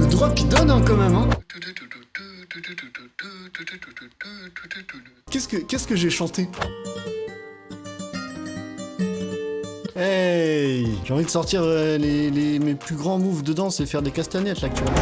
Le drop qui donne hein, quand même hein. Qu'est-ce que j'ai chanté? Hey, j'ai envie de sortir mes plus grands moves de danse et faire des castagnettes là actuellement.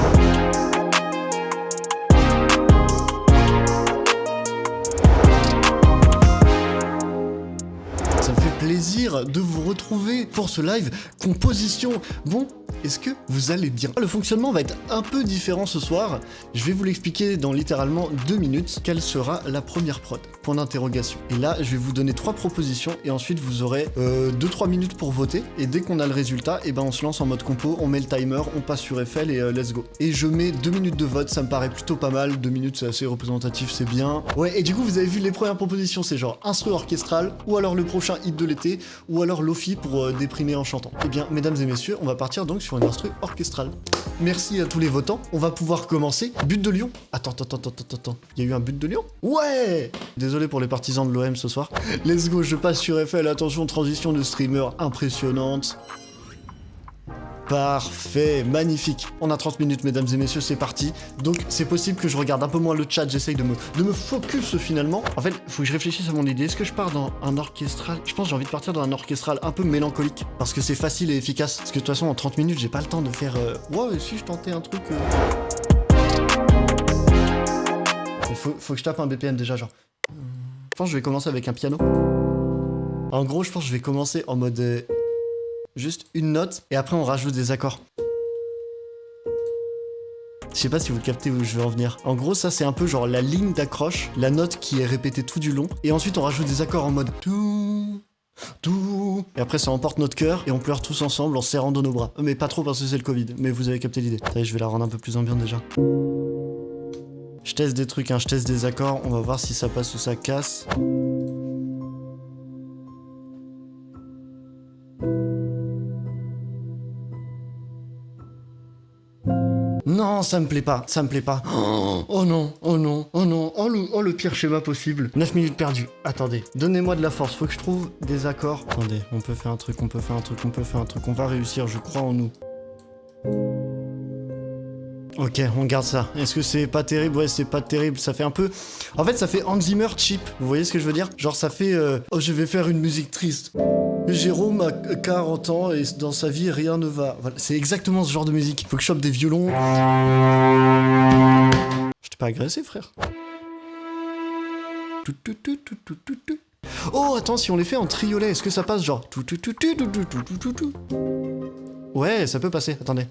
Ça me fait plaisir de vous retrouver pour ce live composition. Bon, est-ce que vous allez bien? Le fonctionnement va être un peu différent ce soir. Je vais vous l'expliquer dans littéralement 2 minutes. Quelle sera la première prod? Point d'interrogation. Et là, je vais vous donner 3 propositions et ensuite vous aurez 2-3 minutes pour voter. Et dès qu'on a le résultat, et ben on se lance en mode compo, on met le timer, on passe sur FL et let's go. Et je mets 2 minutes de vote, ça me paraît plutôt pas mal. 2 minutes, c'est assez représentatif, c'est bien. Ouais, et du coup, vous avez vu les premières propositions, c'est genre instru orchestral, ou alors le prochain hit de l'été, ou alors Lofi pour déprimer en chantant. Eh bien, mesdames et messieurs, on va partir donc sur une instru orchestrale. Merci à tous les votants. On va pouvoir commencer. But de Lyon. Attends. Il y a eu un but de Lyon? Ouais! Désolé pour les partisans de l'OM ce soir. Let's go, je passe sur FL. Attention, transition de streamer impressionnante. Parfait, magnifique. On a 30 minutes, mesdames et messieurs, c'est parti. Donc, c'est possible que je regarde un peu moins le chat, j'essaye de me focus finalement. En fait, faut que je réfléchisse à mon idée. Est-ce que je pars dans un orchestral? Je pense que j'ai envie de partir dans un orchestral un peu mélancolique. Parce que c'est facile et efficace. Parce que de toute façon, en 30 minutes, j'ai pas le temps de faire... Ouais, si je tentais un truc... Faut que je tape un BPM déjà, genre... Je pense que je vais commencer avec un piano. En gros, je pense que je vais commencer en mode... Juste une note, et après on rajoute des accords. Je sais pas si vous captez où je vais en venir. En gros, ça c'est un peu genre la ligne d'accroche, la note qui est répétée tout du long, et ensuite on rajoute des accords en mode tout, et après ça emporte notre cœur, et on pleure tous ensemble en serrant dans nos bras. Mais pas trop parce que c'est le Covid, mais vous avez capté l'idée. Allez, je vais la rendre un peu plus ambiante déjà. Je teste des trucs, hein, je teste des accords, on va voir si ça passe ou ça casse. Non, ça me plaît pas. Oh non, oh le pire schéma possible. 9 minutes perdues. Attendez, donnez-moi de la force, faut que je trouve des accords. Attendez, on peut faire un truc, on va réussir, je crois en nous. Ok, on garde ça. Est-ce que c'est pas terrible? Ouais, c'est pas terrible, ça fait un peu... En fait, ça fait Hans Zimmer cheap, vous voyez ce que je veux dire? Genre, ça fait... Oh, je vais faire une musique triste. Jérôme a 40 ans et dans sa vie, rien ne va. Voilà, c'est exactement ce genre de musique. Faut que je chope des violons. Je t'ai pas agressé, frère. Oh, attends, si on les fait en triolet, est-ce que ça passe genre... Ouais, ça peut passer, attendez.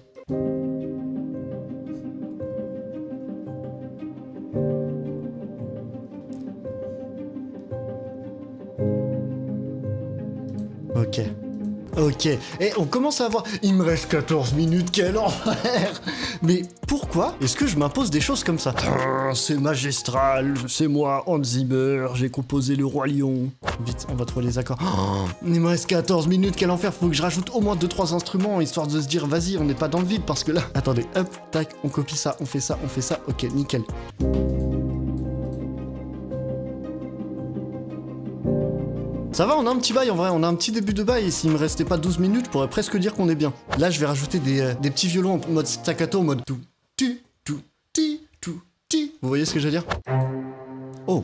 Ok, et on commence à avoir... Il me reste 14 minutes, quel enfer! Mais pourquoi est-ce que je m'impose des choses comme ça? C'est magistral, c'est moi, Hans Zimmer, j'ai composé le Roi Lion. Vite, on va trouver les accords. Il me reste 14 minutes, quel enfer! Faut que je rajoute au moins 2-3 instruments, histoire de se dire, vas-y, on n'est pas dans le vide, parce que là... Attendez, hop, tac, on copie ça, on fait ça, ok, nickel. Ça va, on a un petit bail en vrai, on a un petit début de bail et s'il me restait pas 12 minutes, je pourrais presque dire qu'on est bien. Là, je vais rajouter des petits violons en mode staccato, en mode tout, ti, tout, ti, tout, ti. Vous voyez ce que je veux dire? Oh.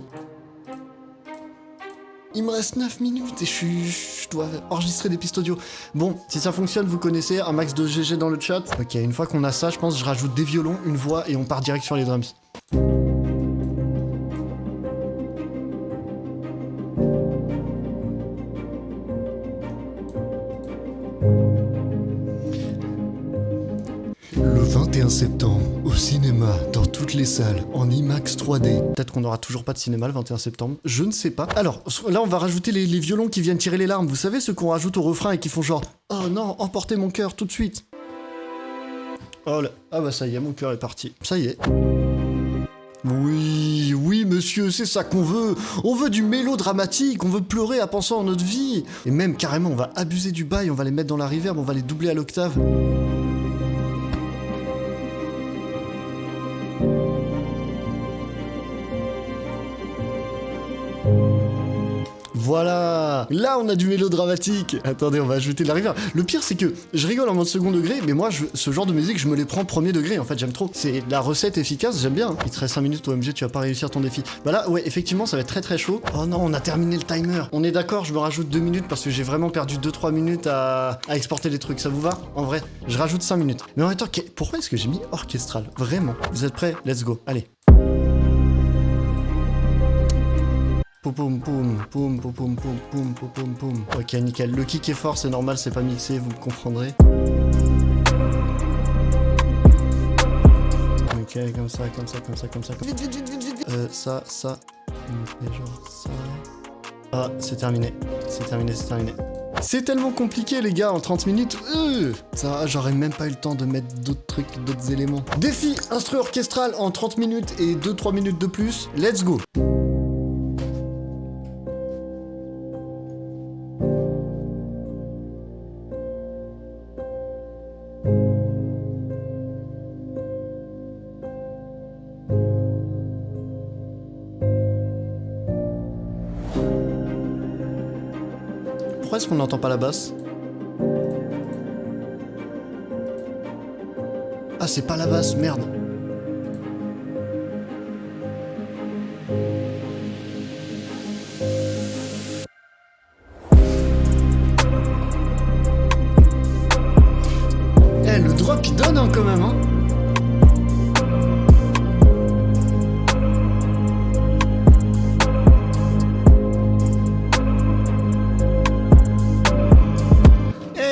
Il me reste 9 minutes et je dois enregistrer des pistes audio. Bon, si ça fonctionne, vous connaissez, un max de GG dans le chat. Ok, une fois qu'on a ça, je pense que je rajoute des violons, une voix et on part direct sur les drums. Le 21 septembre, au cinéma, dans toutes les salles, en IMAX 3D. Peut-être qu'on n'aura toujours pas de cinéma le 21 septembre, je ne sais pas. Alors, là on va rajouter les violons qui viennent tirer les larmes. Vous savez ceux qu'on rajoute au refrain et qui font genre « Oh non, emportez mon cœur tout de suite !» Oh là, ah bah ça y est, mon cœur est parti. Ça y est. Oui, monsieur, c'est ça qu'on veut. On veut du mélodramatique, on veut pleurer à pensant à notre vie. Et même carrément, on va abuser du bail, on va les mettre dans la reverb, on va les doubler à l'octave. Voilà. Là, on a du mélodramatique. Attendez, on va ajouter de la reverb. Le pire, c'est que je rigole en mode second degré, mais moi, ce genre de musique, je me les prends premier degré. En fait, j'aime trop. C'est la recette efficace, j'aime bien. Il te reste 5 minutes, OMG, tu vas pas réussir ton défi. Bah là, ouais, effectivement, ça va être très très chaud. Oh non, on a terminé le timer. On est d'accord, je me rajoute 2 minutes parce que j'ai vraiment perdu 2-3 minutes à exporter les trucs. Ça vous va? En vrai, je rajoute 5 minutes. Mais en même temps, pourquoi est-ce que j'ai mis orchestral? Vraiment. Vous êtes prêts? Let's go. Allez. Poum poum poum poum poum poum poum poum poum poum. Ok, nickel. Le kick est fort, c'est normal, c'est pas mixé, vous me comprendrez. Ok, comme ça, comme ça, comme ça, comme ça. Vite, vite, vite, vite, vite. Ça. Et genre ça. Ah, c'est terminé. C'est terminé, c'est terminé. C'est tellement compliqué, les gars, en 30 minutes. Ça, j'aurais même pas eu le temps de mettre d'autres trucs, d'autres éléments. Défi instru orchestral en 30 minutes et 2-3 minutes de plus. Let's go. Pourquoi est-ce qu'on n'entend pas la basse? Ah, c'est pas la basse, merde. Eh, le drop il donne hein, quand même, hein.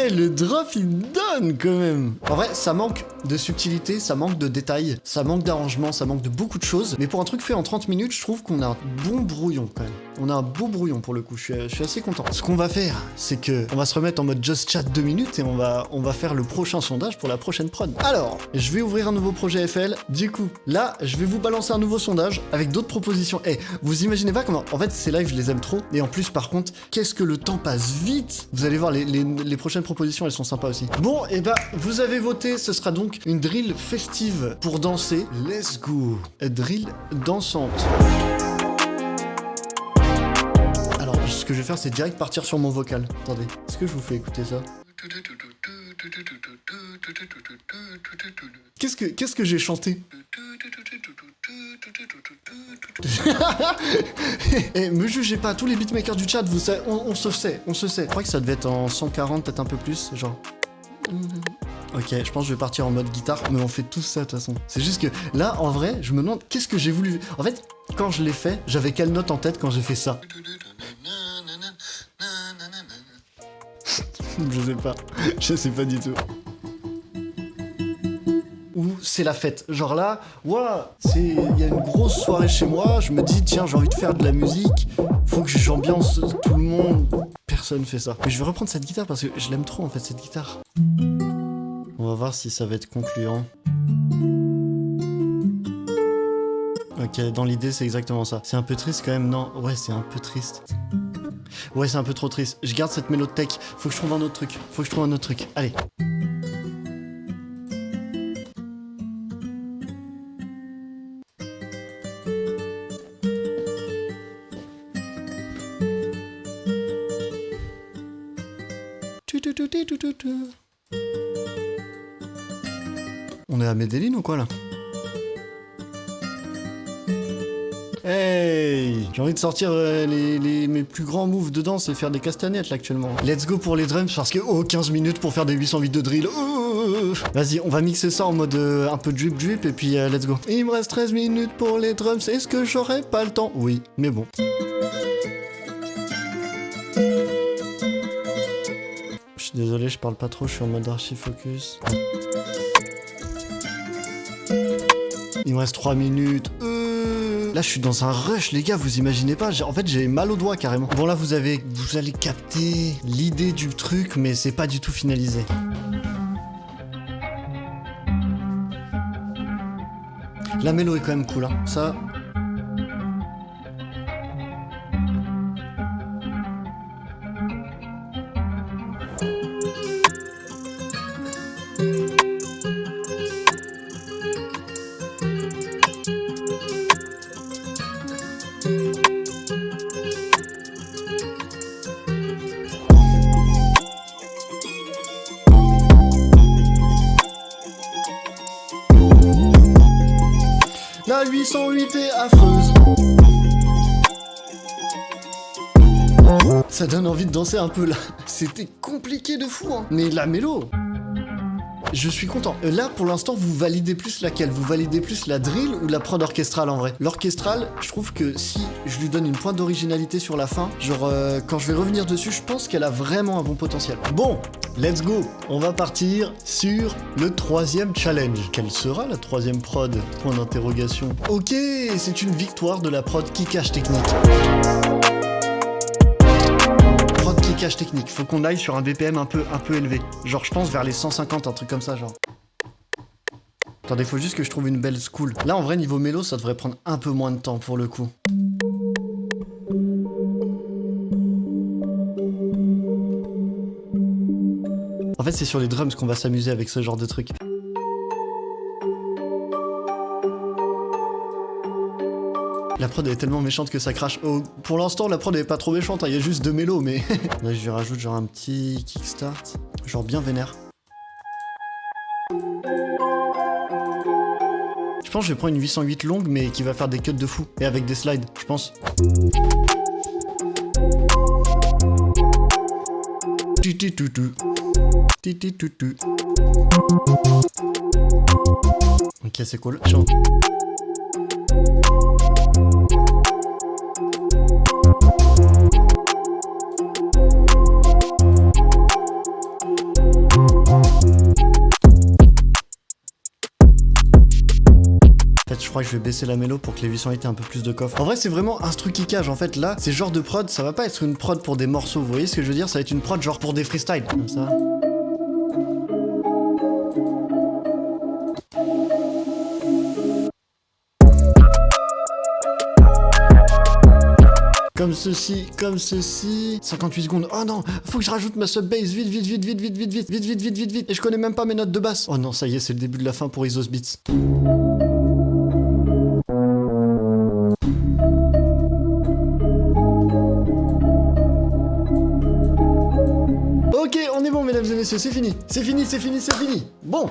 Le drop il donne quand même. En vrai ça manque de subtilité, ça manque de détails, ça manque d'arrangement, ça manque de beaucoup de choses. Mais pour un truc fait en 30 minutes, je trouve qu'on a un bon brouillon quand même. On a un beau brouillon pour le coup, je suis assez content. Ce qu'on va faire, c'est que on va se remettre en mode just chat 2 minutes et on va faire le prochain sondage pour la prochaine prod. Alors, je vais ouvrir un nouveau projet FL. Du coup, là, je vais vous balancer un nouveau sondage avec d'autres propositions. Eh, vous imaginez pas comment... En fait, ces lives, je les aime trop. Et en plus, par contre, qu'est-ce que le temps passe vite. Vous allez voir, les prochaines propositions, elles sont sympas aussi. Bon, et bah, vous avez voté. Ce sera donc une drill festive pour danser. Let's go. Drill dansante. Alors, ce que je vais faire, c'est direct partir sur mon vocal. Attendez, est-ce que je vous fais écouter ça? Qu'est-ce que j'ai chanté? Eh, me jugez pas, tous les beatmakers du chat, vous savez, on se sait. Je crois que ça devait être en 140, peut-être un peu plus, genre. Ok, je pense que je vais partir en mode guitare, mais on fait tous ça de toute façon. C'est juste que là, en vrai, je me demande qu'est-ce que j'ai voulu... En fait, quand je l'ai fait, j'avais quelle note en tête quand j'ai fait ça? Je sais pas du tout. Ou c'est la fête. Genre là, voilà, il y a une grosse soirée chez moi, je me dis, tiens, j'ai envie de faire de la musique, faut que j'ambiance tout le monde. Personne fait ça. Mais je vais reprendre cette guitare parce que je l'aime trop en fait, cette guitare. On va voir si ça va être concluant. Ok, dans l'idée, c'est exactement ça. C'est un peu triste quand même, non? Ouais, c'est un peu triste. Ouais, c'est un peu trop triste. Je garde cette mélodie tech. Faut que je trouve un autre truc. Allez. On est à Medellin ou quoi là? Hey, j'ai envie de sortir mes plus grands moves de danse et faire des castagnettes là actuellement. Let's go pour les drums parce que 15 minutes pour faire des 808 de drill. Vas-y, on va mixer ça en mode un peu drip et puis let's go. Il me reste 13 minutes pour les drums. Est-ce que j'aurai pas le temps? Oui, mais bon. Je suis désolé, je parle pas trop, je suis en mode archi focus. Il me reste 3 minutes. Là, je suis dans un rush, les gars, vous imaginez pas. En fait, j'ai mal au doigt carrément. Bon, là, vous allez capter l'idée du truc, mais c'est pas du tout finalisé. La mélo est quand même cool, hein. Ça... La 808 est affreuse. Ça donne envie de danser un peu là. C'était compliqué de fou, hein. Mais la mélo, je suis content. Là, pour l'instant, vous validez plus laquelle? Vous validez plus la drill ou la prod orchestrale en vrai? L'orchestrale, je trouve que si je lui donne une pointe d'originalité sur la fin, genre quand je vais revenir dessus, je pense qu'elle a vraiment un bon potentiel. Bon, let's go. On va partir sur le 3e challenge. Quelle sera la 3e prod? Point d'interrogation. Ok, c'est une victoire de la prod kickage technique. Kickage technique, faut qu'on aille sur un BPM un peu élevé. Genre je pense vers les 150, un truc comme ça genre. Attendez, faut juste que je trouve une belle school. Là en vrai niveau mélo ça devrait prendre un peu moins de temps pour le coup. En fait c'est sur les drums qu'on va s'amuser avec ce genre de truc. La prod elle est tellement méchante que ça crache. Oh, pour l'instant, la prod elle est pas trop méchante, il y a juste 2 mélos, mais... Là, je lui rajoute genre un petit kickstart, genre bien vénère. Je pense que je vais prendre une 808 longue, mais qui va faire des cuts de fou, et avec des slides, je pense. Ok, c'est cool. Je crois que je vais baisser la mélo pour que les 808 aient un peu plus de coffre. En vrai, c'est vraiment un truc kickage. En fait, là, ces genres de prod, ça va pas être une prod pour des morceaux. Vous voyez ce que je veux dire? Ça va être une prod genre pour des freestyles. Comme ça. Comme ceci, comme ceci. 58 secondes. Oh non, faut que je rajoute ma sub bass. Vite, vite, vite, vite, vite, vite, vite, vite, vite, vite, vite, vite. Et je connais même pas mes notes de basse. Oh non, ça y est, c'est le début de la fin pour Isos Beats. Ok, on est bon, mesdames et messieurs, c'est fini. C'est fini, c'est fini, c'est fini. Bon.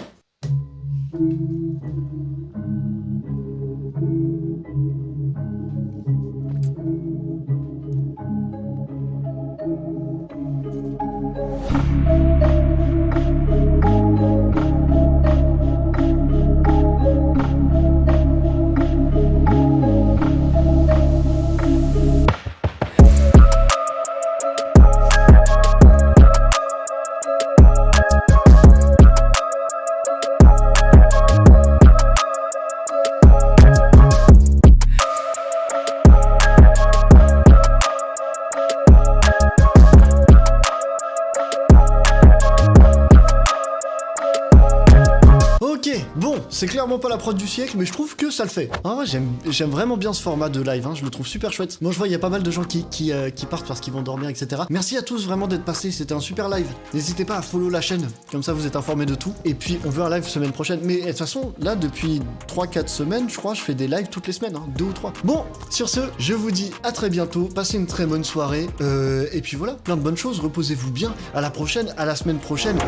Bon, c'est clairement pas la prod du siècle, mais je trouve que ça le fait. Ah ouais, j'aime vraiment bien ce format de live, hein, je le trouve super chouette. Moi je vois, il y a pas mal de gens qui partent parce qu'ils vont dormir, etc. Merci à tous vraiment d'être passés, c'était un super live. N'hésitez pas à follow la chaîne, comme ça vous êtes informés de tout. Et puis on veut un live semaine prochaine. Mais de toute façon, là depuis 3-4 semaines, je crois, je fais des lives toutes les semaines, hein, 2 ou 3. Bon, sur ce, je vous dis à très bientôt, passez une très bonne soirée. Et puis voilà, plein de bonnes choses, reposez-vous bien. À la prochaine, à la semaine prochaine.